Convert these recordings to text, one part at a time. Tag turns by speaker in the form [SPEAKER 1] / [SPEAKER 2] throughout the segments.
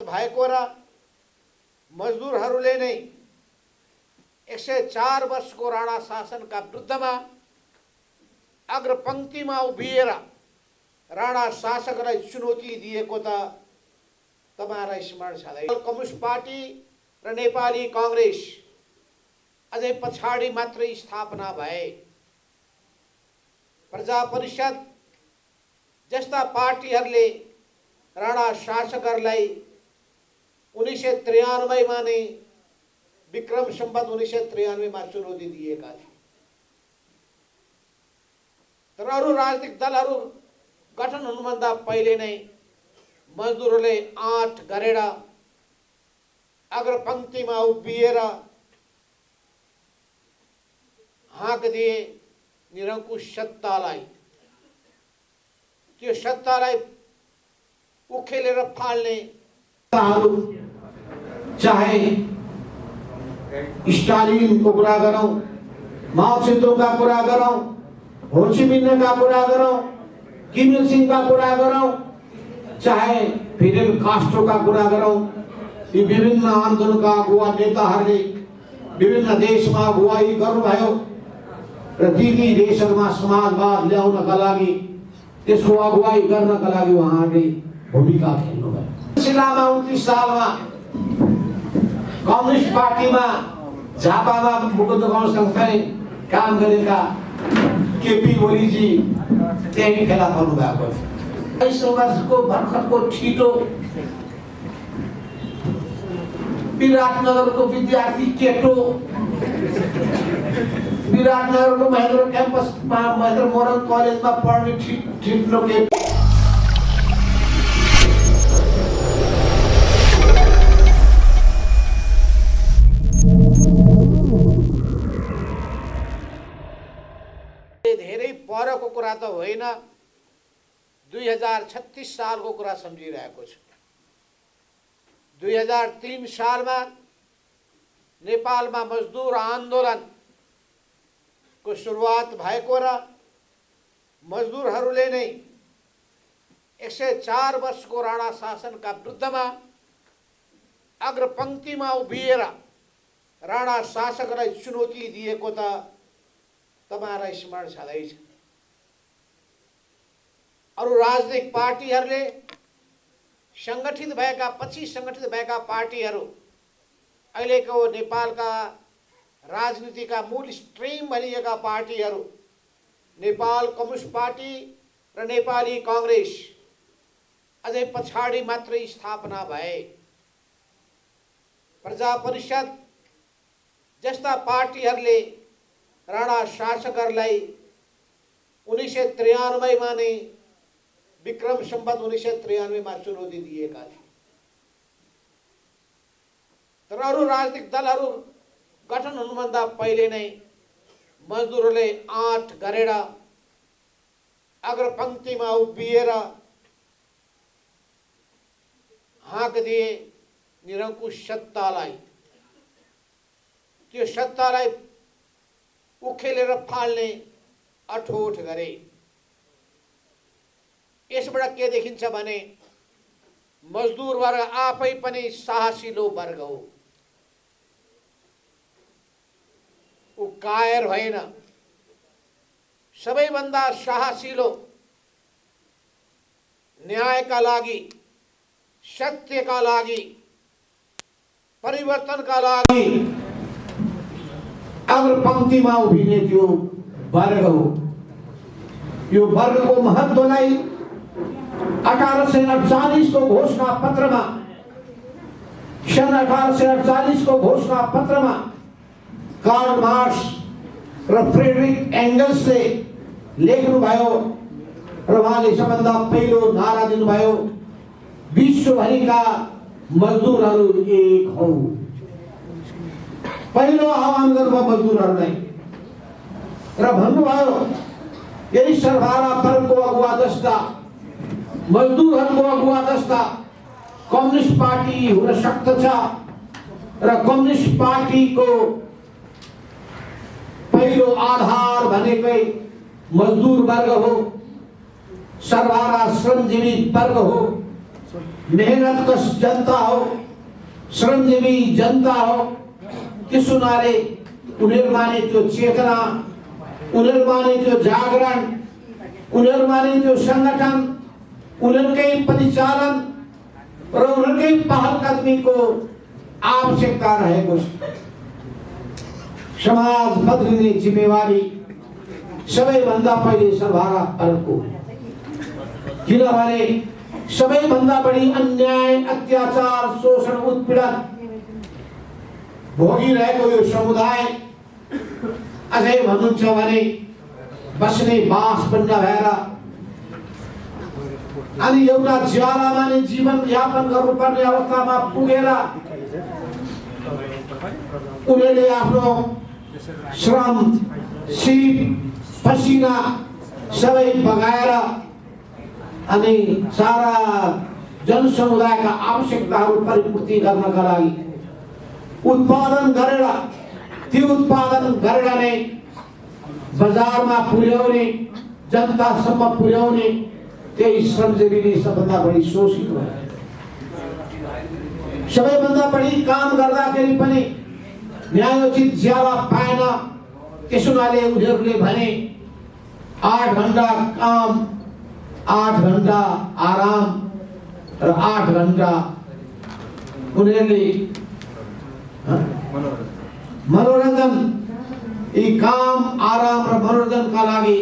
[SPEAKER 1] भएको र मजदुरहरूले नै 104 वर्षको राणा शासनका विरुद्धमा अग्रपंक्तिमा उभिएर राणा शासकलाई चुनौती दिएको त तपाईहरुलाई स्मरण छँदै। कम्युनिस्ट पार्टी र नेपाली कांग्रेस अझै पछाडी मात्रै स्थापना भए। प्रजा परिषद जस्ता पार्टीहरूले राणा शासकहरूलाई 1993 मा नै विक्रम संवत 1993 मा चुनौती दिएका थिए। तर अरु राजनीतिक दलहरू गठन हुनुभन्दा पहिले नै मजदुरहरूले आँट गरेर अग्रपंक्तिमा उभिएर हाँक दिए निरंकुश सत्तालाई। त्यो सत्तालाई उखेलेर फाल्ने चाहे स्टालिन को कुरा गरौं, माओ सेतुङ का कुरा गरौं, हो ची मिन्ह का कुरा गरौं, किम इल सिंह का कुरा गरौं, चाहे फिडेल कास्ट्रो का कुरा गरौं, यी विभिन्न आन्दोलनका अगुवा नेताहरूले विभिन्न देशमा अगुवाई गर्नुभयो र ती देशहरूमा समाजवाद ल्याउनका लागि त्यसको अगुवाई गर्नका लागि उहाँहरूले भूमिका खेल्नुभयो। शिलामा 29 सालमा कम्युनिस्ट पार्टीमा झापामा मुकुन्द सँगसँगै काम गरेका केपी ओलीजी त्यही फेला पर्नु भएको थियो। 22 वर्षको भर्खरको छिटो विराटनगरको विद्यार्थी केटो विराटनगरको महेन्द्र क्याम्पसमा महेन्द्र मोरङ कलेजमा पढ्ने ठिट्नो केटो धेरै परको कुरा त होइन, 2036 सालको कुरा सम्झिरहेको छु। 2003 सालमा नेपालमा मजदुर आन्दोलन को सुरुवात भएको र मजदुरहरूले नै 104 वर्षको राणा शासनका विरुद्धमा अग्रपंक्तिमा उभिएर राणा शासकलाई चुनौती दिएको त तपाईहरुलाई स्मरण छँदैछ। अरु राजनीतिक पार्टीहरूले संगठित भएका पार्टीहरू अहिलेको नेपालका राजनीतिका मूल स्ट्रीम भनिएका पार्टीहरू नेपाल कम्युनिस्ट पार्टी र नेपाली कांग्रेस अझै पछाडी मात्रै स्थापना भए। प्रजा परिषद जस्ता पार्टीहरूले राणा शासकहरूलाई 1993 मा नै विक्रम संवत 1993 मा चुनौती दिएका थिए। तर अरु राजनीतिक दलहरू गठन हुनुभन्दा पहिले नै मजदुरहरूले आँट गरेर अग्रपंक्तिमा उभिएर हाँक दिए निरंकुश सत्तालाई। त्यो सत्तालाई उखेलेर फाल्ने अठोट गरे। यसबाट के देखिन्छ भने मजदुर वर्ग आफै पनि साहसिलो वर्ग हो। उ कायर होइन, सबैभन्दा साहसिलो न्यायका लागि, सत्यका लागि, परिवर्तनका लागि अग्रपंक्तिमा उभिने त्यो वर्ग हो। यो वर्गको महत्त्वलाई 1848 को घोषणा पत्रमा, सन् 1848 को घोषणा पत्रमा कार्ल मार्क्स र फ्रेडरिक एंगल्सले लेख्नुभयो र उहाँले सबभन्दा पहिलो नारा दिनुभयो, विश्वभरिका मजदुरहरू एक हौ। पहिलो आह्वान गर्नुभयो मजदुरहरूलाई र भन्नुभयो, यही सर्वहारा वर्गको अगुवा जस्ता, मजदुरहरूको अगुवा जस्ता कम्युनिस्ट पार्टी हुन सक्दछ र कम्युनिस्ट पार्टीको पहिलो आधार भनेकै मजदुर वर्ग हो, सर्वहारा श्रमजीवी वर्ग हो, मेहनत कश जनता हो, श्रमजीवी जनता हो, त्यस हुनाले उनीहरूमा नै त्यो चेतना, उनीहरूमा नै त्यो जागरण, उनीहरूमा नै त्यो संगठन, उनीहरूकै परिचालन र उनीहरूकै पहल कदमीको आवश्यकता रहेको छ। समाज बदलिने जिम्मेवारी सबैभन्दा पहिले सरकारको, किनभने सबैभन्दा बढी अन्याय, अत्याचार, शोषण, उत्पीडन भोगिरहेको यो समुदाय अझै भन्नुहुन्छ भने बस्ने बास पनि नभएर अनि एउटा ज्वालामा नै जीवन यापन गर्नुपर्ने अवस्थामा पुगेर उनीहरूले आफ्नो श्रम, शीत, पसिना सबै बगाएर अनि सारा जनसमुदायका आवश्यकताहरू परिपूर्ति गर्नका लागि उत्पादन गरेर त्यो उत्पादन गरेर नै बजारमा पुर्याउने, जनतासम्म पुर्याउने त्यही श्रमजीवीले सबभन्दा बढी शोषित भए। सबैभन्दा बढी काम गर्दाखेरि पनि न्यायोचित ज्याला पाएन। त्यस हुनाले उनीहरूले भने 8 घण्टा काम, 8 घण्टा आराम र 8 घण्टा उनीहरूले मनोरञ्जन। यी काम, आराम र मनोरञ्जनका लागि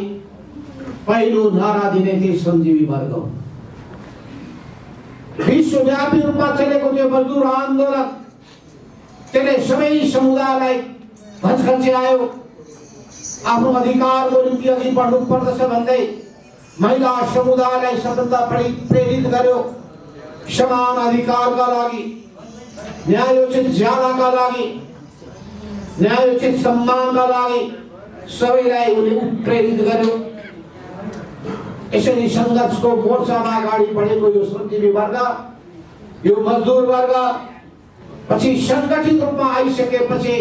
[SPEAKER 1] पहिलो नारा दिने ती श्रमजीवी वर्ग हो। विश्वव्यापी रूपमा चलेको त्यो मजदुर आन्दोलन त्यसले सबै समुदायलाई घचघच्यायो। आफ्नो अधिकारको निम्ति अघि बढ्नु पर्दछ भन्दै महिला समुदायलाई सबभन्दा बढी प्रेरित गर्यो। समान अधिकारका लागि, न्यायोचित ज्यालाका लागि, न्यायोचित सम्मानका लागि सबैलाई उनले उत्प्रेरित गर्यो। यसरी संघर्षको मोर्चामा अगाडि बढेको यो श्रमजीवी वर्ग, यो मजदुर वर्ग पछि संगठित रूपमा आइसकेपछि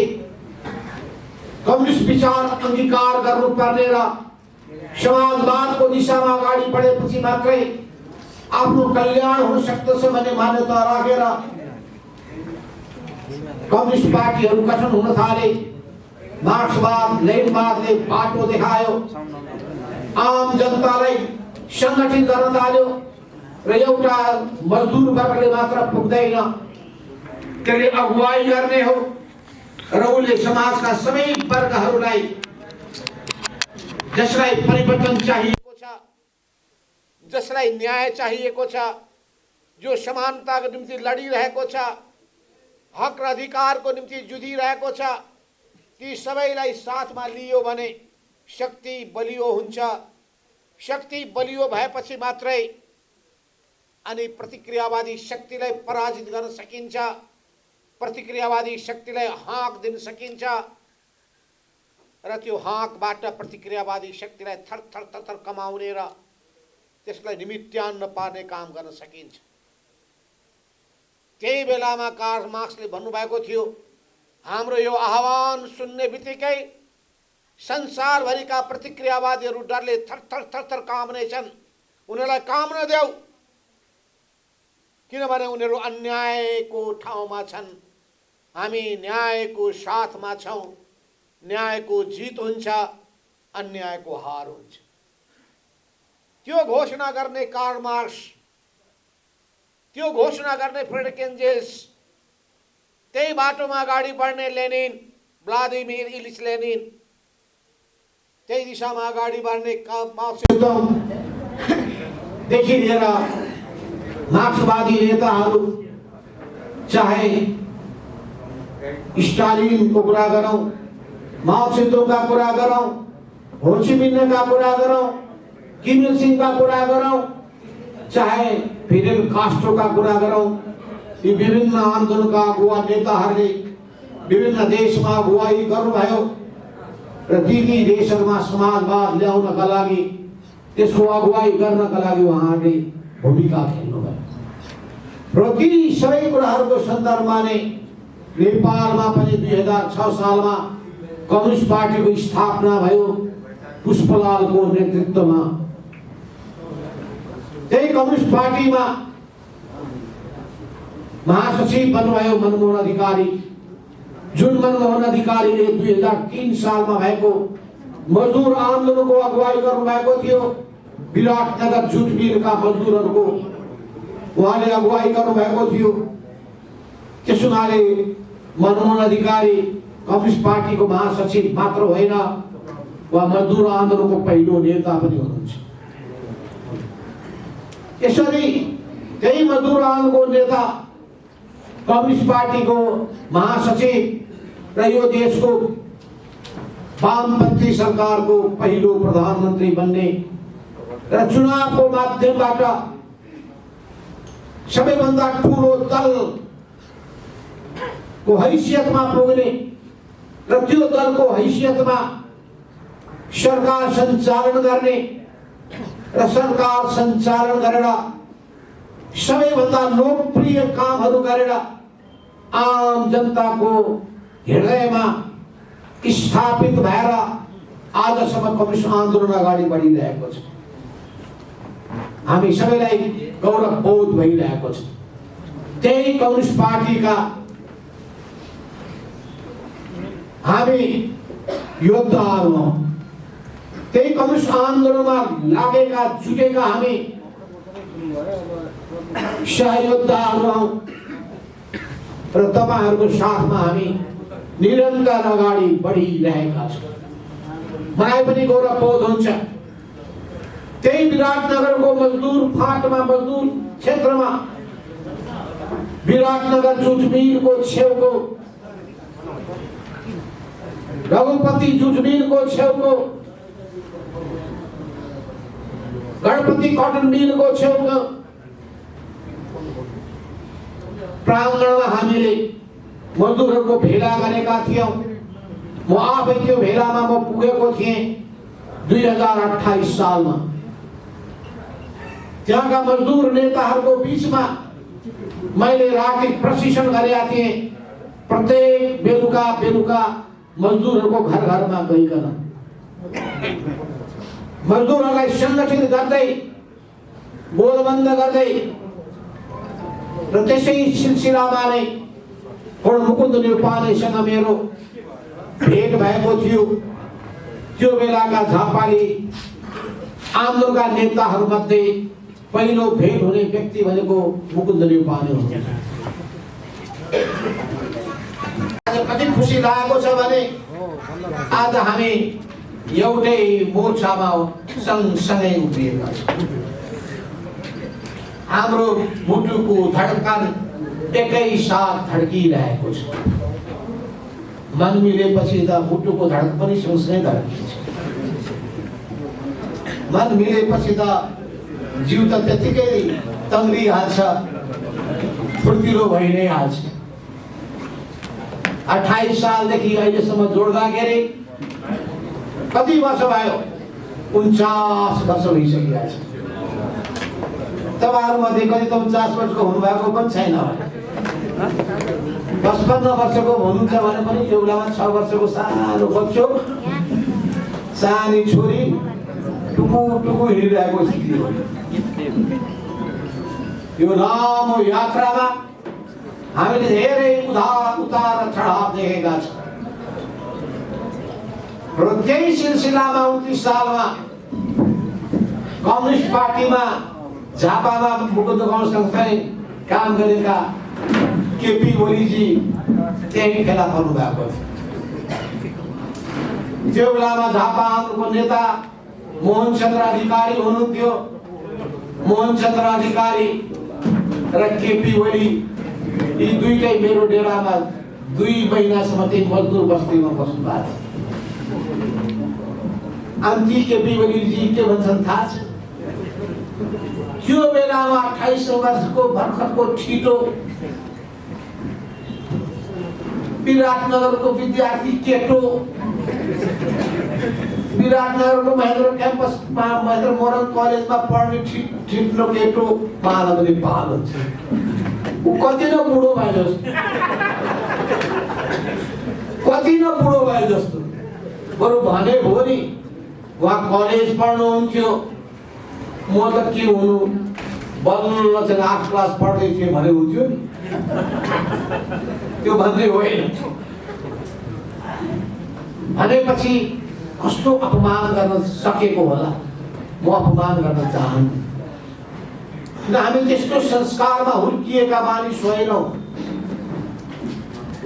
[SPEAKER 1] कम्युनिस्ट विचार अंगीकार गर्नुपर्ने र समाजवादको दिशामा अगाडि बढेपछि मात्रै आफ्नो कल्याण हुन सक्दछ भन्ने मान्यता राखेर कम्युनिस्ट पार्टीहरू गठन हुन थाले। मार्क्सवाद, लेनिनवादले बाटो देखायो, आम जनतालाई संगठित गर्न थाल्यो र एउटा मजदुर वर्गले मात्र पुग्दैन, त्यसले अगुवाई गर्ने हो र उसले समाजका सबै वर्गहरूलाई जसलाई परिवर्तन चाहिएको छ, जसलाई न्याय चाहिएको छ, जो समानताको निम्ति लडिरहेको छ, हक र अधिकारको निम्ति जुधिरहेको छ, ती सबैलाई साथमा लियो भने शक्ति बलियो हुन्छ। शक्ति बलियो भएपछि मात्रै अनि प्रतिक्रियावादी शक्तिलाई पराजित गर्न सकिन्छ। प्रतिक्रियावादी शक्तिलाई हाँक दिन सकिन्छ र त्यो हाँकबाट प्रतिक्रियावादी शक्तिलाई थरथर थरथर कमाउने र त्यसलाई निमित्यान्न पार्ने काम गर्न सकिन्छ। त्यही बेलामा कार्ल मार्क्सले भन्नुभएको थियो, हाम्रो यो आह्वान सुन्ने बित्तिकै संसारभरिका प्रतिक्रियावादीहरू डरले थरथर थरथर काम्नेछन्। उनीहरूलाई काम्न देऊ, किनभने उनीहरू अन्यायको ठाउँमा छन्। हामी न्यायको साथमा छौं। न्यायको जित हुन्छ, अन्यायको हार हुन्छ। त्यो घोषणा गर्ने कार्ल मार्क्स, त्यो घोषणा गर्ने फ्रेडरिक एंजेल्स, त्यही बाटोमा अगाडि बढ्ने लेनिन, व्लादिमिर इलिच लेनिन, त्यही दिशामा अगाडि बढ्ने माओवादीदेखि लिएर मार्क्सवादी नेताहरू, चाहे स्टालिनको कुरा गरौं, माओ सेतुङका कुरा गरौं, हो ची मिन्हका कुरा गरौं, किम इल सिंहका कुरा गरौं, चाहे फिडेल कास्ट्रोका कुरा गरौं, यी विभिन्न आन्दोलनका अगुवा नेताहरूले विभिन्न देशमा अगुवाई गर्नुभयो र ती देशहरूमा समाजवाद ल्याउनका लागि, त्यसको अगुवाई गर्नका लागि उहाँहरूले भूमिका खेल्नुभयो। र ती सबै कुराहरूको सन्दर्भमा नै नेपालमा पनि 2006 सालमा कम्युनिस्ट पार्टीको स्थापना भयो पुष्पलालको नेतृत्वमा। त्यही कम्युनिस्ट पार्टीमा महासचिव बन्नुभयो मनमोहन अधिकारी। जुन मनमोहन अधिकारीले 2003 सालमा भएको मजदुर आन्दोलनको अगुवाई गर्नुभएको थियो। विराटनगर जुट मिलका मजदुरहरूको उहाँले अगुवाई गर्नुभएको थियो। त्यस हुनाले मनमोहन अधिकारी कम्युनिस्ट पार्टीको महासचिव मात्र होइन, उहाँ मजदुर आन्दोलनको पहिलो नेता पनि हुनुहुन्छ। यसरी त्यही मजदुर आन्दोलनको नेता, कम्युनिस्ट पार्टीको महासचिव र यो देशको वामपन्थी सरकारको पहिलो प्रधानमन्त्री बन्ने र चुनावको माध्यमबाट सबैभन्दा ठुलो दलको हैसियतमा पुग्ने र त्यो दलको हैसियतमा सरकार सञ्चालन गर्ने र सरकार सञ्चालन गरेर सबैभन्दा लोकप्रिय कामहरू गरेर आम जनताको हृदयमा स्थापित भएर आजसम्म कम्युनिस्ट आन्दोलन अगाडि बढिरहेको छ। हामी सबैलाई गौरव बोध भइरहेको छ। त्यही कम्युनिस्ट पार्टीका हामी योद्धाहरू हौँ। त्यही कम्युनिस्ट आन्दोलनमा लागेका जुटेका हामी सहयोद्धाहरू हौँ र तपाईहरूको साथमा हामी निरन्तर अगाडि बढिरहेका छौँ। मलाई पनि गौरव बोध हुन्छ। त्यही विराटनगरको मजदुर फाँटमा, मजदुर क्षेत्रमा, विराटनगर जुट मिलको छेउको, रघुपति जुट मिलको छेउको, गणपति कटन मिलको छेउको प्राङ्गणमा हामीले मजदुरहरूको भेला गरेका थियौँ। म आफै त्यो भेलामा म पुगेको थिएँ 2028 सालमा। त्यहाँका मजदुर नेताहरूको बीचमा मैले राति प्रशिक्षण गरेका थिएँ। प्रत्येक बेलुका बेलुका मजदुरहरूको घर घरमा गइकन मजदुरहरूलाई सङ्गठित गर्दै, बोलबन्द गर्दै र त्यसै सिलसिलामा नै मुकुन्द न्यौपानेसँग मेरो भेट भएको थियो। त्यो बेलाका झापाली आन्दोलनका नेताहरूमध्ये पहिलो भेट हुने व्यक्ति भनेको मुकुन्द न्यौपाने हो। आज कति खुसी लागेको छ भने आज हामी एउटै मोर्चामा सँगसँगै उभिएका छौँ। हाम्रो मुटुको धड्कन एकै साथ धड्किरहेको छ। मन मिलेपछि त मुटुको धड्कन पनि सँगसँगै धड्किन्छ। मन मिलेपछि त जिउ त त्यतिकै तङ्ग्रिहाल्छ, फुर्तिलो भइ नै हाल्छ। 28 सालदेखि अहिलेसम्म जोड्दाखेरि कति वर्ष भयो? 49 वर्ष भइसकेका छ। तपाईँहरूमध्ये कति त 50 वर्षको हुनुभएको पनि छैन। 55 वर्षको हुनुहुन्छ भने पनि त्यो बेलामा 6 वर्षको सानो बच्चो, सानी छोरी टुकु टुकु हिँडिरहेको स्थिति हो। यो लामो यात्रामा हामीले धेरै उतार चढाव देखेका छौँ र त्यही सिलसिलामा 29 सालमा कम्युनिस्ट पार्टीमा झापामा मुकुन्द सँगसँगै काम गरेका केपी ओलीजी त्यही फेला पर्नु भएको थियो। त्यो बेलामा झापा आन्दोलनको नेता मोहनचन्द्र अधिकारी हुनुहुन्थ्यो। मोहनचन्द्र अधिकारी र केपी ओली यी दुईटै मेरो डेरामा 2 महिनासम्म चाहिँ मजदुर बस्तीमा बस्नु भएको थियो। अनि केपी ओलीजी के भन्छन् थाहा छ? त्यो बेलामा 28 वर्षको भर्खरको छिटो विराटनगरको विद्यार्थी केटो, विराटनगरको महेन्द्र क्याम्पसमा महेन्द्र मोरङ कलेजमा पढ्ने ठिटो केटो मलाई पनि पाल हुन्छ। ऊ कति न बुढो भए जस्तो, कति न बुढो भए जस्तो। बरु भने हो नि, उहाँ कलेज पढ्नुहुन्थ्यो, म त के हुनु बल्ल चाहिँ 8 क्लास पढ्दै थिए भने हुन्थ्यो नि, त्यो भन्ने होइन। भनेपछि कस्तो अपमान गर्न सकेको होला, म अपमान गर्न चाहन्छु। किन हामी त्यस्तो संस्कारमा हुर्किएका मानिस होइनौँ,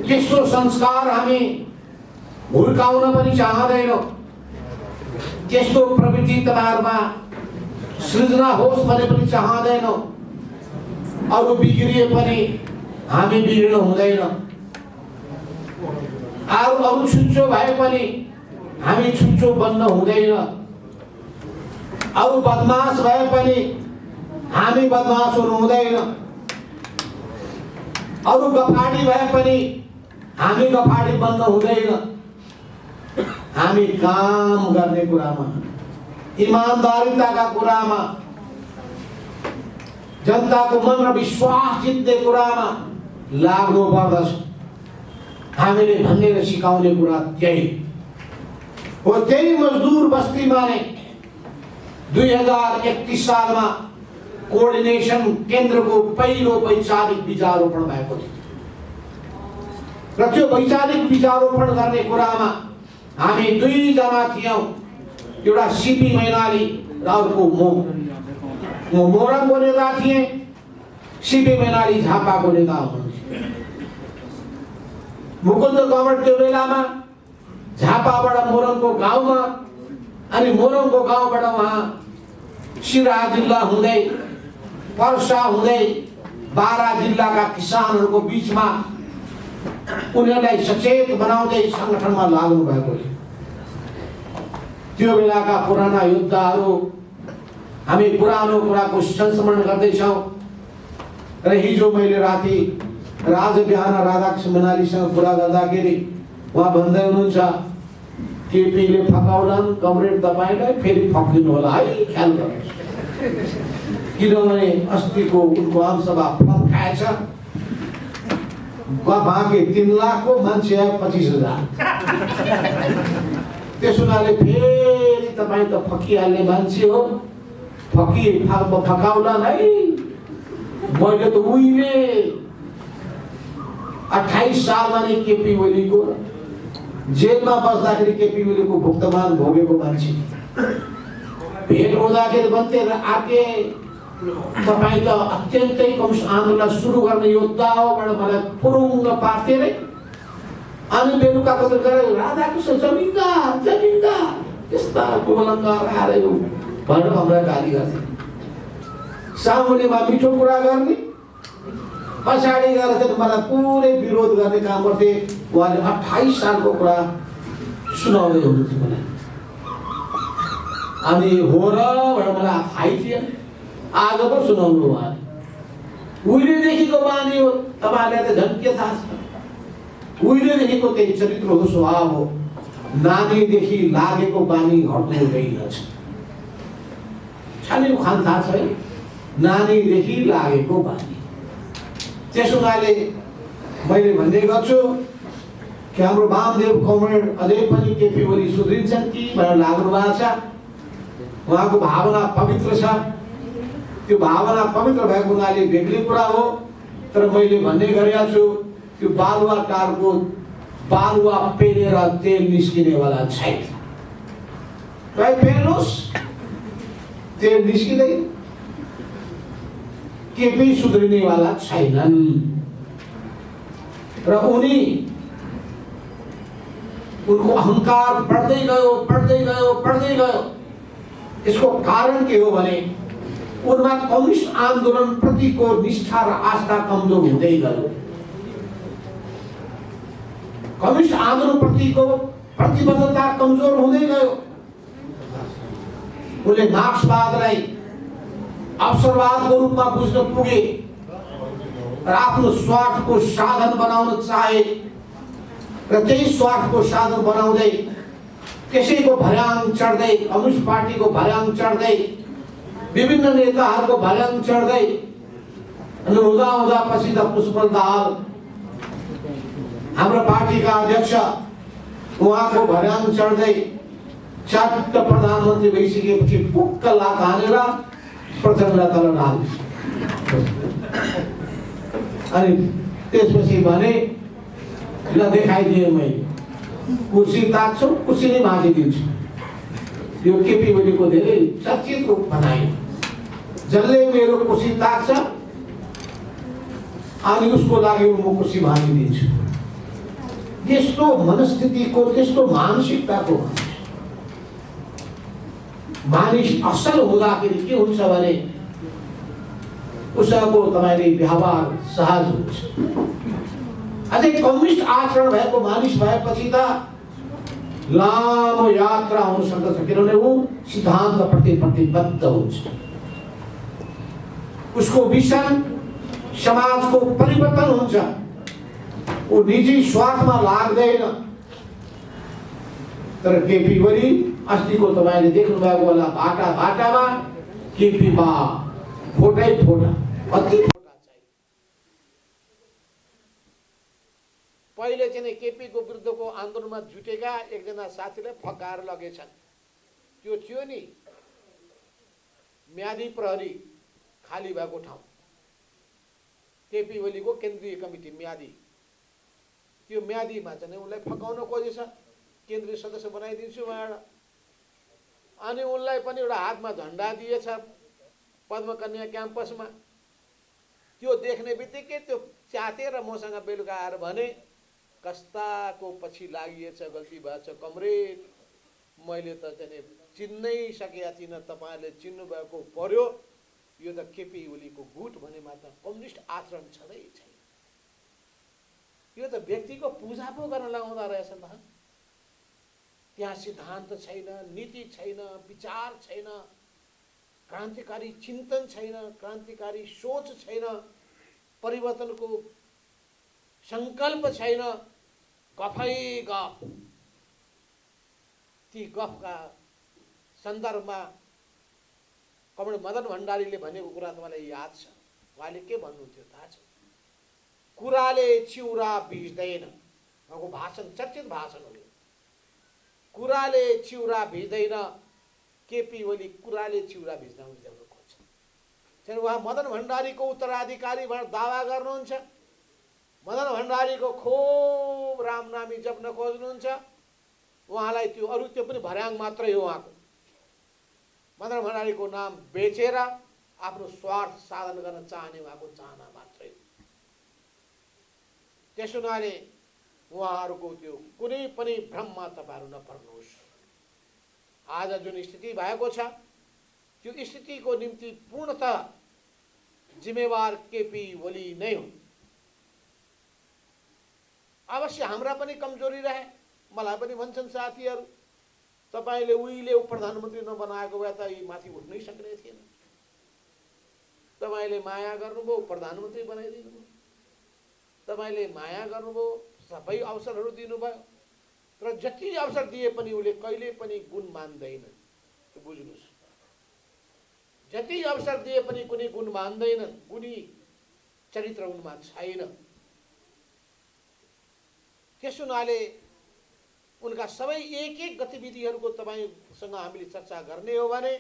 [SPEAKER 1] त्यस्तो संस्कार हामी हुर्काउन पनि चाहँदैनौँ। त्यस्तो प्रवृत्ति तपाईँहरूमा सृजना होस् भने पनि चाहँदैनौँ। अरू बिग्रिए पनि हामी बिग्रिनु हुँदैन, अरू छुच्चो भए पनि हामी छुच्चो बन्न हुँदैन, अरू बदमास भए पनि हामी बदमास हुनु हुँदैन, अरू गफाडी भए पनि हामी गफाडी बन्न हुँदैन। हामी काम गर्ने कुरामा, ईमानदारिताका कुरामा, जनताको मन र विश्वास जित्ने कुरामा लाग्नु पर्दछ। हामीले भन्ने र सिकाउने कुरा त्यही हो। त्यही मजदुर बस्तीमा नै 2031 सालमा कोअर्डिनेसन केन्द्रको पहिलो वैचारिक बीजारोपण भएको थियो र त्यो वैचारिक बीजारोपण गर्ने कुरामा हामी 2 जना थियौँ। एउटा सीपी मैनाली र अर्को म मोरङको नेता थिएँ, सीपी मैनाली झापाको नेता हुनुहुन्थ्यो। मुकुन्द कमर त्यो बेलामा झापाबाट मोरङको गाउँमा, अनि मोरङको गाउँबाट उहाँ सिराहा जिल्ला हुँदै पर्सा हुँदै 12 जिल्लाका किसानहरूको बीचमा उनीहरूलाई सचेत बनाउँदै संगठनमा लाग्नु भएको थियो। त्यो बेलाका पुराना योद्धाहरू, हामी पुरानो कुराको संस्मरण गर्दैछौँ। र हिजो मैले राति र आज बिहान राधाकृष्ण मैनालीसँग कुरा गर्दाखेरि उहाँ भन्दै हुनुहुन्छ, केपीले फकाउलान् कमरेड तपाईँलाई, फेरि फक्दिनु होला है, ख्याल गर्नुहोस्। किनभने अस्तिको उनको आमसभा फर्काएछ, बाँकी 3 लाखको मान्छे आयो 25,000। त्यसो हुनाले फेरि तपाईँ त फकिहाल्ने मान्छे हो, फकाउलान् है। मैले त उहिले 28 सालमा नै केपी ओलीको जेलमा बस्दाखेरि केपी ओलीको भुक्तमान भोगेको मान्छे। भेट हुँदाखेरि भन्थे र आके तपाईँ त अत्यन्तै कम्युनिस्ट आन्दोलन सुरु गर्ने योद्धा हो भनेर मलाई फुरुङ्ग पार्थे रे। अनि बेलुकाको त गरे राधाकृष्ण जमिनदार यस्ता कुमलङ्गार आएर भनेर हामीलाई गाली गर्थे। सामुन्नेमा मिठो कुरा गर्ने, पछाडि गएर चाहिँ मलाई पुरै विरोध गर्ने काम गर्थे। उहाँले 28 सालको कुरा सुनाउँदै हुनुहुन्थ्यो मलाई। अनि हो र भनेर मलाई थाहै थिएन, आज पो सुनाउनु उहाँले। उहिलेदेखिको बानी हो, तपाईँहरूलाई त झन् के थाहा छ। उहिलेदेखिको त्यही चरित्र हो, स्वभाव हो। नानीदेखि लागेको बानी हट्नु हुँदैन छ नि, खान थाहा छ है, नानीदेखि लागेको बानी। त्यसो हुनाले मैले भन्ने गर्छु कि हाम्रो वामदेव कमरेड अझै पनि केपी ओली सुध्रिन्छन् कि भनेर लाग्नु भएको छ। उहाँको भावना पवित्र छ, त्यो भावना पवित्र भएको हुनाले बेग्लै कुरा हो। तर मैले भन्ने गरेको छु, त्यो बालुवा टारको बालुवा पेरेर तेल निस्किनेवाला छैन। तपाईँ पेर्नुहोस्, तेल निस्किँदैन। केपी सुध्रिनेवाला छैनन् र उनको अहंकार बढ्दै गयो। यसको कारण के हो भने उनमा कम्युनिस्ट आन्दोलन प्रतिको निष्ठा र आस्था कमजोर हुँदै गयो। कम्युनिस्ट आन्दोलन प्रतिको प्रतिबद्धता कमजोर हुँदै गयो। उनले मार्क्सवादलाई अवसरवादको रूपमा बुझ्न पुगे र आफ्नो स्वार्थको साधन बनाउन चाहे र त्यही स्वार्थको साधन बनाउँदै त्यसैको भर्याङ चढ्दै, कम्युनिस्ट पार्टीको भर्याङ चढ्दै, विभिन्न नेताहरूको भर्याङ चढ्दै, अनि हुँदा पछि त पुष्पल दाहाल हाम्रो पार्टीका अध्यक्ष, उहाँको भर्याङ चढ्दै चट्ट प्रधानमन्त्री भइसकेपछि पुक्क लात हानेर प्रचण्डलाई तल डाल्यो। अनि त्यसपछि भने ल देखाइदिएँ मैले कुर्सी ताक्छु कुर्सी नै भाँचिदिन्छु। यो केपी ओलीको धेरै चर्चित रूप बनायो। जसले मेरो कुर्सी ताक्छ अनि उसको लागि म कुर्सी भाँचिदिन्छु। त्यस्तो मनस्थितिको त्यस्तो मानसिकताको मानिस असल हुँदाखेरि के हुन्छ भने उसको तपाईले व्यवहार सहज हुन्छ। अझै कम्युनिस्ट आचरण भएको मानिस भएपछि त लामो यात्रा हुन सक्दछ, किनभने ऊ सिद्धान्त प्रति प्रतिबद्ध हुन्छ। उसको विजन समाजको परिवर्तन हुन्छ। ऊ निजी स्वार्थमा लाग्दैन। तर केपी ओली अस्तिको तपाईले देख्नु भएको होला बाटा बाटामा केपी बा फोटै फोटा अति फोटा चाहिँ। पहिले चाहिँ केपी को विरुद्धको आन्दोलनमा जुटेका एकजना साथीले फकाएर लगेछन्। त्यो थियो नि म्यादी प्रहरी खाली भएको ठाउँ, केपी ओलीको केन्द्रीय कमिटी म्यादी। त्यो म्यादीमा चाहिँ उनलाई फकाउन खोजेछ, केन्द्रीय सदस्य बनाइदिन्छु भनेर। अनि उनलाई पनि एउटा हातमा झन्डा दिएछ पद्मकन्या क्याम्पसमा। त्यो देख्ने बित्तिकै त्यो च्यातेर मसँग बेलुका आएर भने कस्ताको पछि लागिएछ, गल्ती भएछ कमरेड, मैले त चाहिँ चिन्नै सकेका थिइनँ, तपाईँहरूले चिन्नु भएको पर्यो। यो त केपी ओलीको गुट भनेमा त कम्युनिस्ट आचरण छँदै छैन। यो त व्यक्तिको पूजा पो गर्न लगाउँदा रहेछ त। त्यहाँ सिद्धान्त छैन, नीति छैन, विचार छैन, क्रान्तिकारी चिन्तन छैन, क्रान्तिकारी सोच छैन, परिवर्तनको संकल्प छैन। गफै गफ। ती गफका सन्दर्भमा कमरेड मदन भण्डारीले भनेको कुरा तपाईँलाई याद छ। उहाँले के भन्नुहुन्थ्यो थाहा छ? कुराले चिउरा भिज्दैन। उहाँको भाषण चर्चित भाषण हो। कुराले चिउरा भिज्दैन। केपी ओली कुराले चिउरा भिज्न खोज्छ। त्यहाँदेखि उहाँ मदन भण्डारीको उत्तराधिकारी भनेर दावा गर्नुहुन्छ। मदन भण्डारीको खूब रामनामी जप्न खोज्नुहुन्छ। उहाँलाई त्यो अरू त्यो पनि भर्याङ मात्रै हो उहाँको। मदन भण्डारीको नाम बेचेर आफ्नो स्वार्थ साधन गर्न चाहने उहाँको चाहना मात्रै हो। त्यसो हुनाले उहाँहरूको त्यो कुनै पनि भ्रममा तपाईँहरू नपर्नुहोस्। आज जुन स्थिति भएको छ त्यो स्थितिको निम्ति पूर्णतः जिम्मेवार केपी ओली नै हुन्। अवश्य हाम्रा पनि कमजोरी रहे। मलाई पनि भन्छन् साथीहरू, तपाईँले उहिले प्रधानमन्त्री नबनाएको भए त यी माथि उठ्नै सक्ने थिएन। तपाईँले माया गर्नुभयो, प्रधानमन्त्री बनाइदिनु भयो। तपाईँले माया गर्नुभयो, सबै अवसरहरू दिनुभयो। तर जति अवसर दिए पनि उसले कहिले पनि गुण मान्दैन। त्यो बुझ्नुहोस्, जति अवसर दिए पनि कुनै गुण मान्दैनन्। गुणी चरित्र उनमा छैन। त्यस हुनाले उनका सबै एक एक गतिविधिहरूको तपाईँसँग हामीले चर्चा गर्ने हो भने,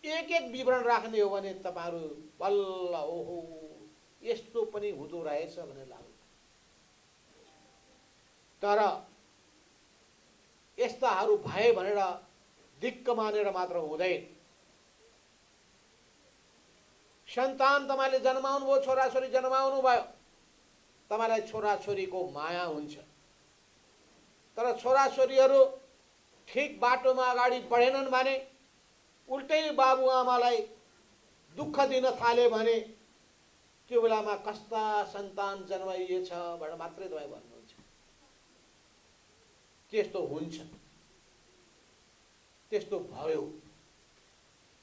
[SPEAKER 1] एक एक विवरण राख्ने हो भने तपाईँहरू बल्ल ओहो यस्तो पनि हुँदो रहेछ भन्ने लाग्छ। तर यस्ताहरू भए भनेर दिक्क मानेर मात्र हुँदैन। सन्तान तपाईँले जन्माउनु भयो, छोराछोरी जन्माउनु भयो, तपाईँलाई छोराछोरीको माया हुन्छ। तर छोराछोरीहरू ठिक बाटोमा अगाडि बढेनन् भने, उल्टै बाबुआमालाई दुःख दिन थाले भने त्यो बेलामा कस्ता सन्तान जन्माइएछ भनेर मात्रै तपाईँ भन्नुहुन्छ। त्यस्तो हुन्छ, त्यस्तो भयो।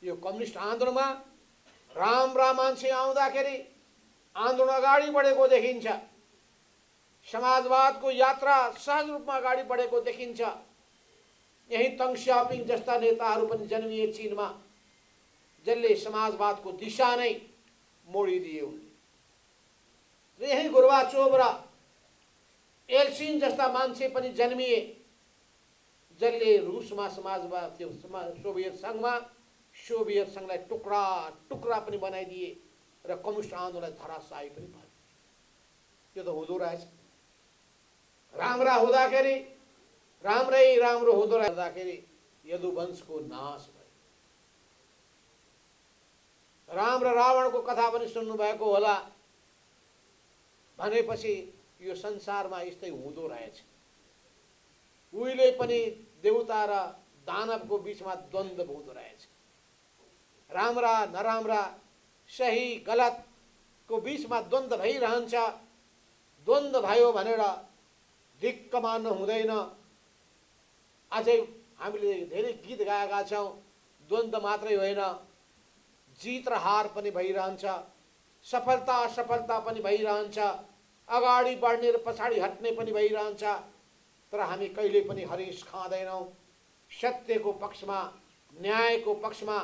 [SPEAKER 1] यो कम्युनिस्ट आन्दोलनमा राम्रा मान्छे आउँदाखेरि आन्दोलन अगाडि बढेको देखिन्छ। समाजवादको यात्रा सहज रूपमा अगाडि बढेको देखिन्छ। यही तङ स्याओपिङ जस्ता नेताहरू पनि जन्मिए चीनमा, जसले समाजवादको दिशा नै मोडिदिए उनले। यही गोर्बाचोभ र एल्सिन जस्ता मान्छे पनि जन्मिए, जसले रुसमा समाजवाद त्यो सोभियत सङ्घलाई टुक्रा टुक्रा पनि बनाइदिए। र कम्युनिस्ट आन्दोलन धराशायी पनि भयो। त्यो त हुँदो रहेछ। राम्रा हुँदाखेरि राम्रै राम्रो हुँदो रहेदाखेरि यदुवंशको नाश भयो। राम र रावणको कथा पनि सुन्नुभएको होला। भनेपछि यो संसारमा यस्तै हुँदो रहेछ। उहिले पनि देवता र दानवको बीचमा द्वन्द्व हुँदो रहेछ। राम्रा नराम्रा सही गलतको बीचमा द्वन्द्व भइरहन्छ। द्वन्द्व भयो भनेर दिक्क मान्नु हुँदैन। अझै हामीले धेरै गीत गाएका छौँ। द्वन्द्व मात्रै होइन, जित र हार पनि भइरहन्छ, सफलता असफलता पनि भइरहन्छ, अगाडि बढ्ने र पछाडि हट्ने पनि भइरहन्छ। तर हामी कहिले पनि हरेस खाँदैनौँ। सत्यको पक्षमा, न्यायको पक्षमा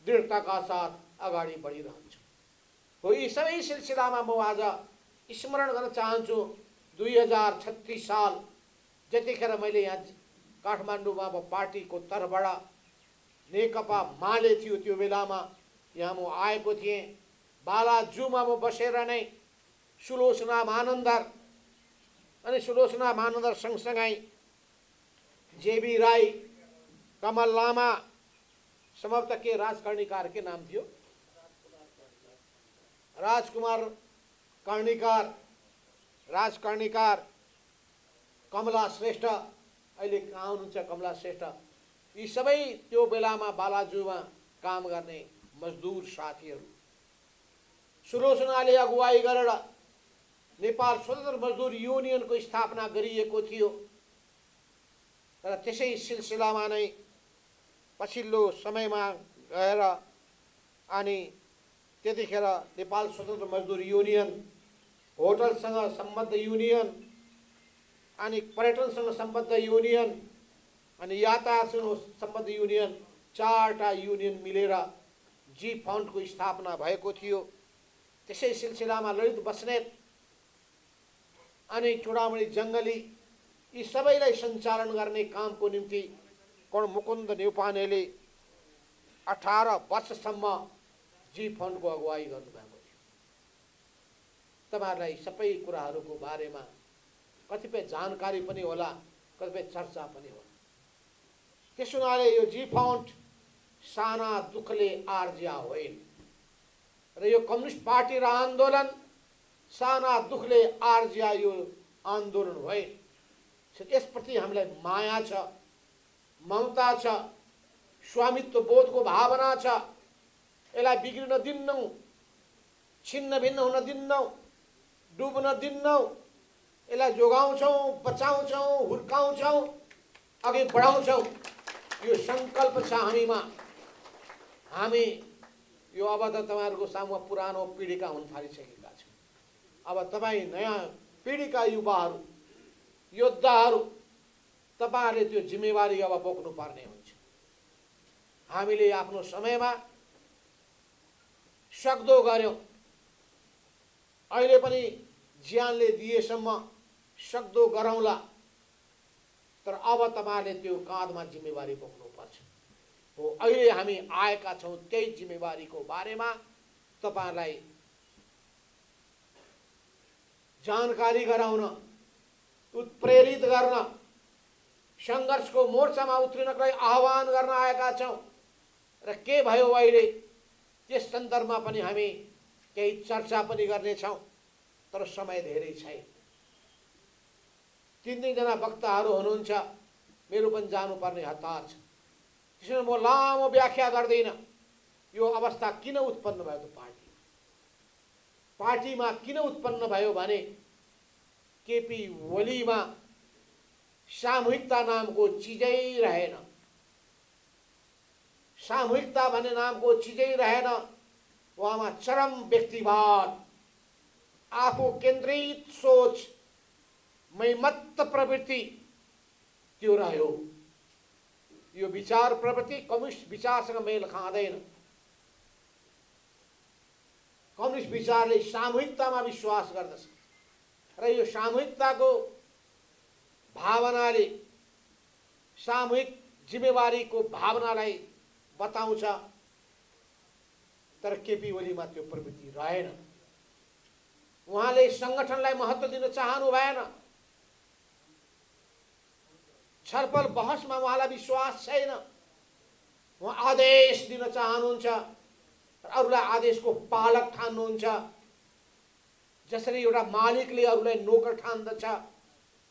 [SPEAKER 1] दृढताका साथ अगाडि बढिरहन्छौँ। हो, यी सबै सिलसिलामा म आज स्मरण गर्न चाहन्छु 2036 साल जतिखेर मैले यहाँ काठमाडौँमा अब पार्टीको तर्फबाट नेकपा माले थियो, त्यो बेलामा यहाँ म आएको थिएँ। बालाजुमा म बसेर नै सुलोचना मानन्दर अनि सुलोचना मानन्दर सँगसँगै जेबी राई, कमल लामा, संभवतः के राजकर्णिकार के नाम थियो, राजकर्णिकार, कमला श्रेष्ठ, अहिले कहाँ हुनुहुन्छ कमला श्रेष्ठ, यी सबै त्यो बेलामा बालाजुमा काम गर्ने मजदुर साथीहरू। सुलोचनाले अगुवाई गरेर नेपाल स्वतन्त्र मजदुर युनियनको स्थापना गरिएको थियो। तर त्यसै सिलसिलामा नै पछिल्लो समयमा गएर अनि त्यतिखेर नेपाल स्वतन्त्र मजदुर युनियन, होटलसँग सम्बद्ध युनियन, अनि पर्यटनसँग सम्बद्ध युनियन, अनि यातायातसँग सम्बद्ध युनियन, चारवटा युनियन मिलेर जी फन्डको स्थापना भएको थियो। त्यसै सिलसिलामा ललित बस्नेत अनि चुडामणि जङ्गली यी सबैलाई सञ्चालन गर्ने कामको निम्ति मुकुन्द न्यौपानेले 18 वर्षसम्म जी फन्डको अगुवाई गर्नुभएको थियो। तपाईँहरूलाई सबै कुराहरूको बारेमा कतिपय जानकारी पनि होला, कतिपय चर्चा पनि होला। त्यस हुनाले यो जी फन्ड साना दुःखले आर्जिया होइन र यो कम्युनिस्ट पार्टी र आन्दोलन साना दुःखले आर्जिया यो आन्दोलन होइन। यसप्रति हामीलाई माया छ, ममता छ, स्वामित्व बोधको भावना छ। यसलाई बिग्रिन दिन्नौँ, छिन्न भिन्न हुन दिन्नौँ, डुब्न दिन्नौँ। यसलाई जोगाउँछौँ, बचाउँछौँ, हुर्काउँछौँ, अघि बढाउँछौँ। यो सङ्कल्प छ हामीमा। हामी यो अब त तपाईँहरूको सामु पुरानो पिँढीका हुन थालिसकेका छौँ। अब तपाईँ नयाँ पिँढीका युवाहरू, योद्धाहरू, तपाईँहरूले त्यो जिम्मेवारी अब बोक्नुपर्ने हुन्छ। हामीले आफ्नो समयमा सक्दो गऱ्यौँ, अहिले पनि ज्यानले दिएसम्म सक्दो गरौँला। तर अब तपाईँहरूले त्यो काँधमा जिम्मेवारी बोक्नुपर्छ। हो, अहिले हामी आएका छौँ त्यही जिम्मेवारीको बारेमा तपाईँहरूलाई जानकारी गराउन, उत्प्रेरित गर्न, सङ्घर्षको मोर्चामा उत्रिनको लागि आह्वान गर्न आएका छौँ। र के भयो अहिले त्यस सन्दर्भमा पनि हामी केही चर्चा पनि गर्नेछौँ। तर समय धेरै छैन। 3 जना वक्ताहरू हुनुहुन्छ, मेरो पनि जानुपर्ने हतार छ। त्यसैले म लामो व्याख्या गर्दिनँ। यो अवस्था किन उत्पन्न भयो त पार्टीमा किन उत्पन्न भयो भने केपी ओलीमा सामूहिकता नामको चिजै रहेन। सामूहिकता भन्ने नामको चिजै रहेन। उहाँमा चरम व्यक्तिवाद, आफू केन्द्रित सोच, मैमत्त प्रवृत्ति त्यो रह्यो। यो विचार प्रवृत्ति कम्युनिस्ट विचारसँग मेल खाँदैन। कम्युनिस्ट विचारले सामूहिकतामा विश्वास गर्दछ र यो सामूहिकताको भावनाले, सामूहिक जिम्मेवारीको भावनालाई बताउँछ। तर केपी ओलीमा त्यो प्रवृत्ति रहेन। उहाँले संगठनलाई महत्त्व दिन चाहनु भएन। छलफल बहसमा उहाँलाई विश्वास छैन। उहाँ आदेश दिन चाहनुहुन्छ, अरूलाई आदेशको पालक ठान्नुहुन्छ। जसरी एउटा मालिकले अरूलाई नोकर ठान्दछ,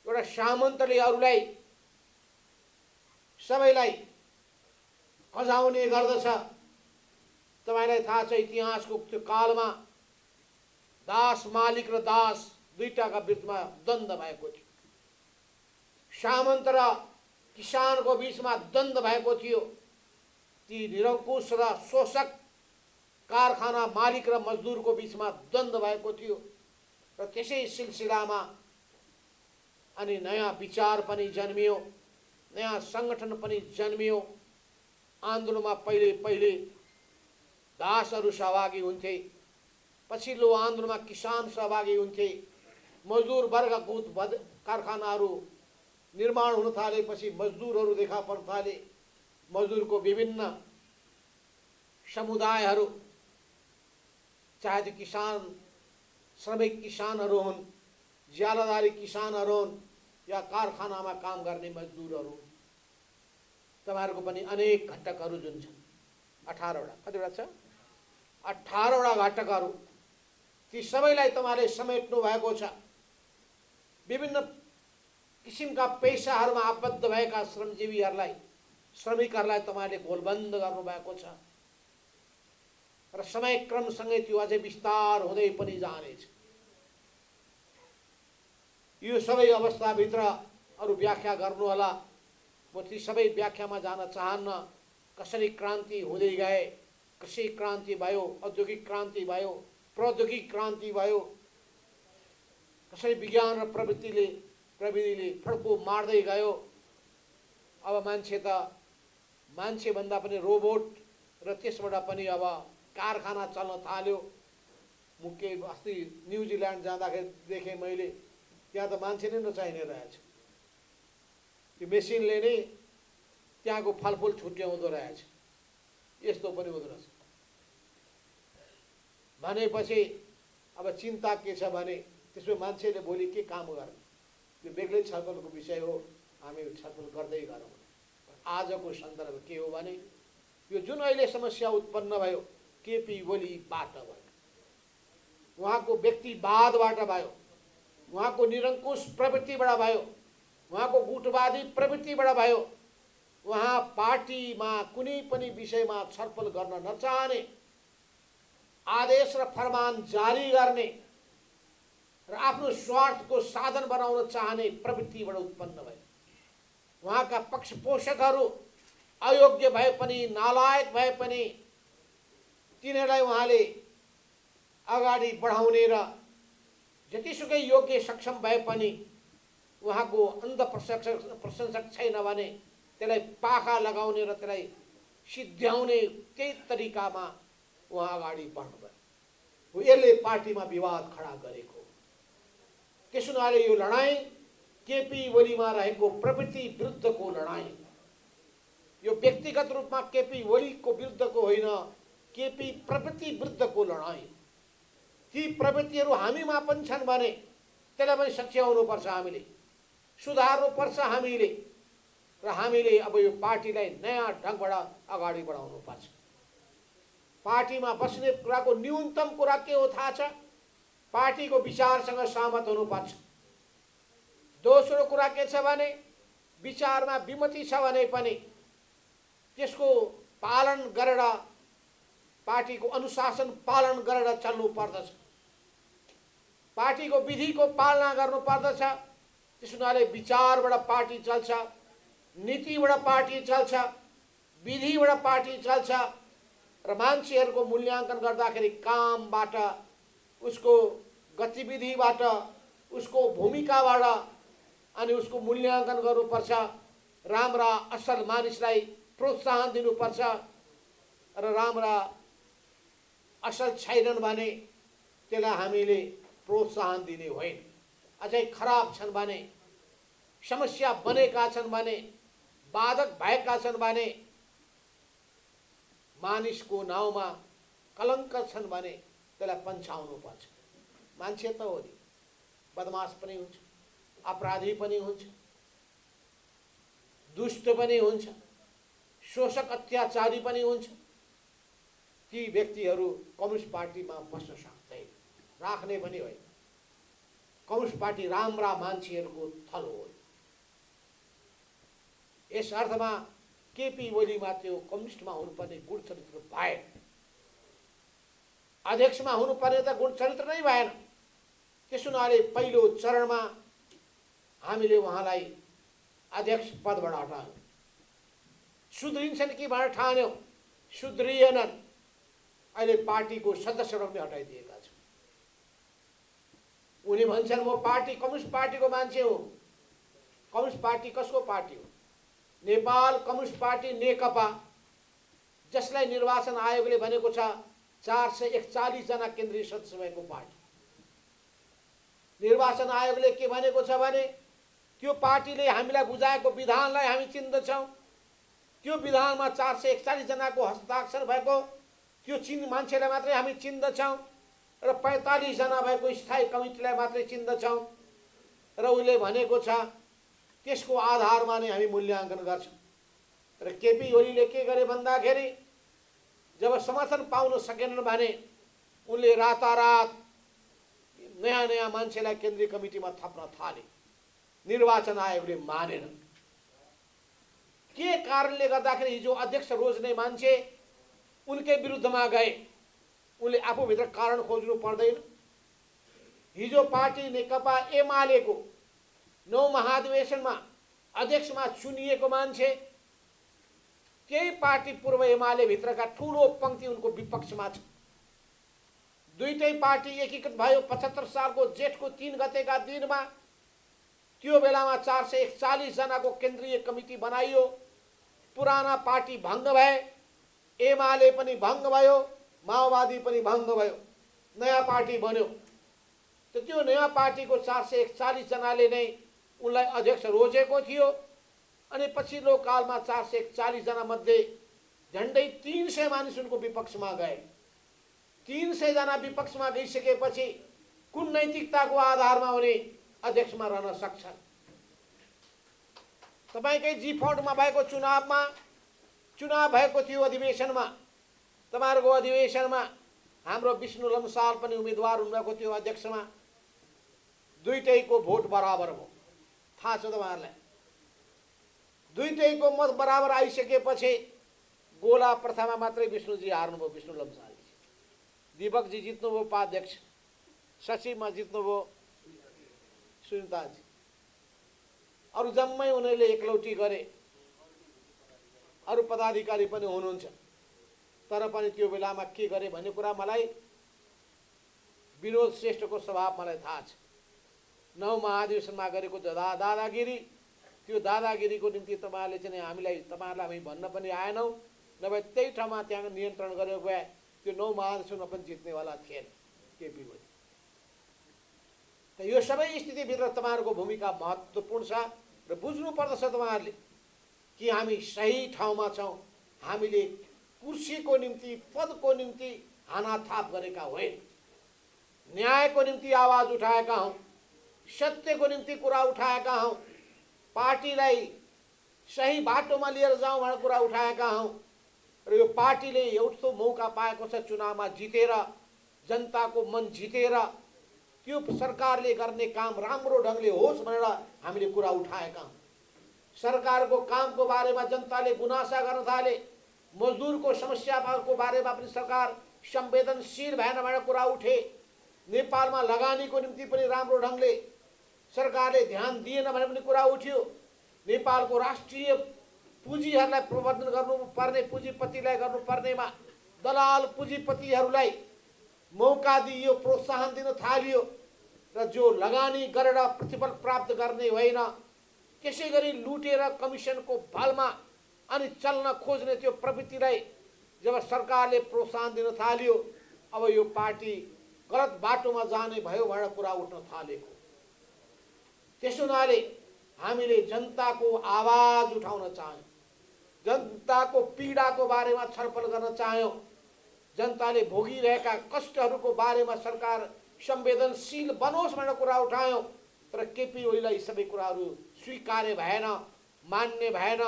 [SPEAKER 1] एउटा सामन्तले अरूलाई सबैलाई खजाउने गर्दछ। तपाईलाई थाहा छ इतिहासको त्यो कालमा दास मालिक र दास दुईटाका बीचमा द्वन्द भएको थियो। सामन्त र किसानको बीचमा द्वन्द भएको थियो। ती निरङ्कुश र शोषक कारखाना मालिक र मजदुरको बीचमा द्वन्द भएको थियो। र त्यसै सिलसिलामा अनि नयाँ विचार पनि जन्मियो, नयाँ संगठन पनि जन्मियो। आन्दोलनमा पहिले पहिले दासहरू सहभागी हुन्थे, पछिल्लो आन्दोलनमा किसान सहभागी हुन्थे। मजदुर वर्गको कारखानाहरू निर्माण हुन थालेपछि मजदुरहरू देखा पर्न थाले। मजदुरको विभिन्न समुदायहरू, चाहे त्यो किसान श्रमिक किसानहरू हुन्, ज्यालादारी किसानहरू हुन्, या कारखानामा काम गर्ने मजदुरहरू। तपाईहरुको पनि अनेक घटकहरू जुन छन्, 18 वटा, कतिवटा छ? 18 वटा घटकहरू। ती सबैलाई तपाईले समेट्नु भएको छ। विभिन्न किसिमका पेशाहरूमा आबद्ध भएका श्रमजीवीहरूलाई, श्रमिकहरूलाई तपाईले गोलबन्द गर्नु भएको छ। र समय क्रमसँगै त्यो अझै विस्तार हुँदै पनि जानेछ। यो सबै अवस्थाभित्र अरू व्याख्या गर्नु होला। म ती सबै व्याख्यामा जान चाहन्न। कसरी क्रान्ति हुँदै गए, कसरी क्रान्ति भयो, औद्योगिक क्रान्ति भयो, प्रौद्योगिक क्रान्ति भयो, कसरी विज्ञान र प्रविधिले फड्को मार्दै गयो। अब मान्छे त मान्छेभन्दा पनि रोबोट र त्यसबाट पनि अब कारखाना चल्न थाल्यो। मुख्य अस्ति न्युजिल्यान्ड जाँदाखेरि देखेँ मैले, त्यहाँ त मान्छे नै नचाहिने रहेछ। त्यो मेसिनले नै त्यहाँको फलफुल छुट्याउँदो रहेछ। यस्तो पनि हुँदो रहेछ। भनेपछि अब चिन्ता के छ भने त्यसमा मान्छेले भोलि के काम गर्ने, यो बेग्लै छलफलको विषय हो। हामी छलफल गर्दै गरौँ। आजको सन्दर्भ के हो भने यो जुन अहिले समस्या उत्पन्न भयो केपी ओलीबाट भयो, उहाँको व्यक्तिवादबाट भयो, उहाँको निरङ्कुश प्रवृत्तिबाट भयो, उहाँको गुटवादी प्रवृत्तिबाट भयो। उहाँ पार्टीमा कुनै पनि विषयमा छलफल गर्न नचाहने, आदेश र फरमान जारी गर्ने र आफ्नो स्वार्थको साधन बनाउन चाहने प्रवृत्तिबाट उत्पन्न भयो। उहाँका पक्षपोषकहरू अयोग्य भए पनि, नालायक भए पनि तिनीहरूलाई उहाँले अगाडि बढाउने र जतिसुकै योग्य सक्षम भए पनि उहाँको अन्ध प्रशंसक छैन भने त्यसलाई पाखा लगाउने र त्यसलाई सिद्ध्याउने त्यही तरिकामा उहाँ अगाडि बढ्नुभयो। यसले पार्टीमा विवाद खडा गरेको। त्यस हुनाले यो लडाईँ केपी ओलीमा रहेको प्रवृत्ति विरुद्धको लडाईँ, यो व्यक्तिगत रूपमा केपी ओलीको विरुद्धको होइन, केपी प्रवृत्ति विरुद्धको लडाईँ। ती प्रवृत्तिहरू हामीमा पनि छन् भने त्यसलाई पनि सच्याउनुपर्छ, हामीले सुधार्नुपर्छ हामीले। र हामीले अब यो पार्टीलाई नयाँ ढङ्गबाट अगाडि बढाउनुपर्छ। पार्टीमा बस्ने कुराको न्यूनतम कुरा के हो थाहा छ? पार्टीको विचारसँग सहमत हुनुपर्छ। दोस्रो कुरा के छ भने विचारमा विमति छ भने पनि त्यसको पालन गरेर, पार्टीको अनुशासन पालन गरेर चल्नु पर्दछ। पार्टीको विधिको पालना गर्नु पर्दछ। त्यस हुनाले विचारबाट पार्टी चल्छ, नीतिबाट पार्टी चल्छ, विधिबाट पार्टी चल्छ। र मान्छेहरूको मूल्याङ्कन गर्दाखेरि कामबाट, उसको गतिविधिबाट, उसको भूमिकाबाट अनि उसको मूल्याङ्कन गर्नुपर्छ। राम्रा असल मानिसलाई प्रोत्साहन दिनुपर्छ र राम्रा असल छैनन् भने त्यसलाई हामीले प्रोत्साहन दिने होइन। अझै खराब छन् भने, समस्या बनेका छन् भने, बाधक भएका छन् भने मानिसको नाउँमा कलङ्क छन् भने त्यसलाई पन्छाउनु पर्छ। मान्छे त हो नि, बदमास पनि हुन्छ, अपराधी पनि हुन्छ, दुष्ट पनि हुन्छ, शोषक अत्याचारी पनि हुन्छ। ती व्यक्तिहरू कम्युनिस्ट पार्टीमा बस्न सक्दैन, राख्ने पनि होइन। कम्युनिस्ट पार्टी राम्रा मान्छेहरूको थलो हो। यस अर्थमा केपी ओलीमा त्यो कम्युनिस्टमा हुनुपर्ने गुणचरित्र भएन, अध्यक्षमा हुनुपर्ने त गुणचरित्र नै भएन। त्यसो हुनाले पहिलो चरणमा हामीले उहाँलाई अध्यक्ष पदबाट हटायौँ। सुध्रिन्छन् कि भनेर ठान्यौँ, सुध्रिएनन्। अहिले पार्टीको सदस्यहरू पनि हटाइदिएका छन्। उनी भन्छन् म पार्टी कम्युनिस्ट पार्टीको मान्छे हो। कम्युनिस्ट पार्टी कसको पार्टी हो? नेपाल कम्युनिस्ट पार्टी नेकपा, जसलाई निर्वाचन आयोगले भनेको छ 441 जना केन्द्रीय सदस्य भएको पार्टी। निर्वाचन आयोगले के भनेको छ भने त्यो पार्टीले हामीलाई बुझाएको विधानलाई हामी चिन्दछौँ। त्यो विधानमा 441 जनाको हस्ताक्षर भएको त्यो मान्छेलाई मात्रै हामी चिन्दछौँ र 45 जना भएको स्थायी कमिटीलाई मात्रै चिन्दछौँ र उसले भनेको छ त्यसको आधारमा नै हामी मूल्याङ्कन गर्छौँ। र केपी ओलीले के गरे भन्दाखेरि जब समर्थन पाउन सकेनन् भने उनले रातारात नयाँ नयाँ मान्छेलाई केन्द्रीय कमिटीमा थप्न थाले। निर्वाचन आयोगले मानेन। के कारणले गर्दाखेरि हिजो अध्यक्ष रोज्ने मान्छे उनकै विरुद्धमा गए। उनले आफूभित्र कारण खोज्नु पर्दैन। हिजो पार्टी नेकपा एमालेको 9 महाधिवेशनमा अध्यक्षमा चुनिएको मान्छे केही पार्टी पूर्व एमाले भित्रका ठुलो पंक्ति उनको विपक्षमा छ। दुईटै पार्टी एकीकृत भयो 75 सालको जेठको 3 गतेका दिनमा। त्यो बेलामा 441 जनाको केन्द्रीय कमिटी बनाइयो। पुराना पार्टी भङ्ग भए, एमाले पनि भङ्ग भयो, माओवादी पनि भङ्ग भयो, नयाँ पार्टी बन्यो। त्यो नयाँ पार्टीको 441 जनाले नै उनलाई अध्यक्ष रोजेको थियो। अनि पछिल्लो कालमा 441 जना मध्ये झन्डै 300 मानिस उनको विपक्षमा गए। 300 जना विपक्षमा गइसकेपछि कुन नैतिकताको आधारमा उनी अध्यक्षमा रहन सक्छन्? तपाईकै जी फन्डमा भएको चुनाव भएको थियो अधिवेशनमा। तपाईहरुको अधिवेशनमा हाम्रो विष्णु लम्साल पनि उम्मेदवार हुनुभएको थियो अध्यक्षमा। दुईटैको भोट बराबर भयो। थाहा छ तपाईहरुलाई? दुईटैको मत बराबर आइसकेपछि गोला प्रथामा मात्रै विष्णुजी हार्नुभयो। विष्णु लम्सालजी, दीपकजी जित्नुभयो उपाध्यक्ष, सचिवमा जित्नुभयो सुनिताजी। अरू जम्मै उनीहरूले एकलौटी गरे। अरू पदाधिकारी पनि हुनुहुन्छ। तर पनि त्यो बेलामा के गरे भन्ने कुरा मलाई विनोद श्रेष्ठको स्वभाव मलाई थाहा छ। 9 महाधिवेशनमा गरेको दादागिरी, त्यो दादागिरीको निम्ति तपाईहरुले चाहिँ तपाईहरुलाई हामी भन्न पनि आएनौं। नभए त्यही ठाउँमा त्यहाँ नियन्त्रण गरेको भए त्यो 9 महाधिवेशनमा पनि जित्नेवाला थिएन केपी ओली। त यो सबै स्थितिभित्र तपाईहरुको भूमिका महत्त्वपूर्ण छ र बुझ्नु पर्दछ तपाईहरुले कि हामी सही ठाउँमा छौं। हामीले कुर्सीको निम्ति, पदको निम्ति हानाथाप गरेका होइन। न्यायको निम्ति आवाज उठाएका हौं, सत्यको निम्ति कुरा उठाएका हौं, पार्टीलाई सही बाटोमा लिएर जाउँ भनेर कुरा उठाएका हौं। र यो पार्टीले एउटा मौका पाएको छ चुनावमा जितेर, जनताको मन जितेर त्यो सरकारले गर्ने काम राम्रो ढंगले होस् भनेर हामीले कुरा उठाएका हौं। सरकारको कामको बारेमा जनताले गुनासा गर्न थाले। मजदुरको समस्याको बारेमा पनि सरकार संवेदनशील भएन भनेर कुरा उठे। नेपालमा लगानीको निम्ति पनि राम्रो ढंगले सरकारले ध्यान दिएन भने पनि कुरा उठ्यो। नेपालको राष्ट्रिय पुँजीहरूलाई प्रबन्धन गर्नुपर्ने, पुँजीपतिलाई गर्नुपर्नेमा दलाल पुँजीपतिहरूलाई मौका दिइयो, प्रोत्साहन दिन थालियो र जो लगानी गरेर प्रतिफल प्राप्त गर्ने होइन, त्यसैगरी लुटेर कमिसनको बलमा अनि चल्न खोज्ने त्यो प्रवृत्तिलाई जब सरकारले प्रोत्साहन दिन थाल्यो, अब यो पार्टी गलत बाटोमा जाने भयो भनेर कुरा उठ्न थालेको। त्यसो हुनाले हामीले जनताको आवाज उठाउन चाह्यौं, जनताको पीडाको बारेमा छलफल गर्न चाह्यौं। जनताले भोगिरहेका कष्टहरूको बारेमा सरकार संवेदनशील बनोस् भनेर कुरा उठायो। तर केपी ओलीलाई सबै कुराहरू स्वीकार्य भएन, मान्ने भएन,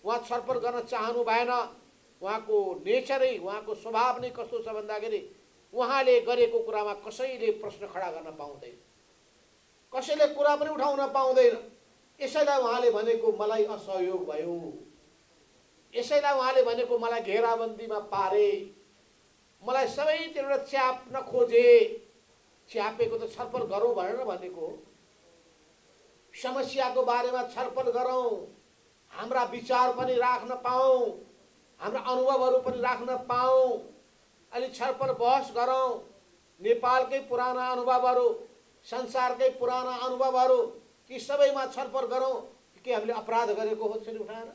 [SPEAKER 1] उहाँ छलफल गर्न चाहनु भएन। उहाँको नेचरै, उहाँको स्वभाव नै कस्तो छ भन्दाखेरि उहाँले गरेको कुरामा कसैले प्रश्न खडा गर्न पाउँदैन, कसैले कुरा पनि उठाउन पाउँदैन। यसैलाई उहाँले भनेको मलाई असहयोग भयो, यसैलाई उहाँले भनेको मलाई घेराबन्दीमा पारे, मलाई सबैतिरबाट च्याप्न खोजे। च्यापेको त छलफल गरौँ भनेर भनेको, समस्याको बारेमा छलफल गरौँ, हाम्रा विचार पनि राख्न पाऊँ, हाम्रा अनुभवहरू पनि राख्न पाऊँ, अलि छलफल बहस गरौँ। नेपालकै पुराना अनुभवहरू, संसारकै पुराना अनुभवहरू, ती सबैमा छलफल गरौँ। के हामीले अपराध गरेको हो त्यसरी उठाएर?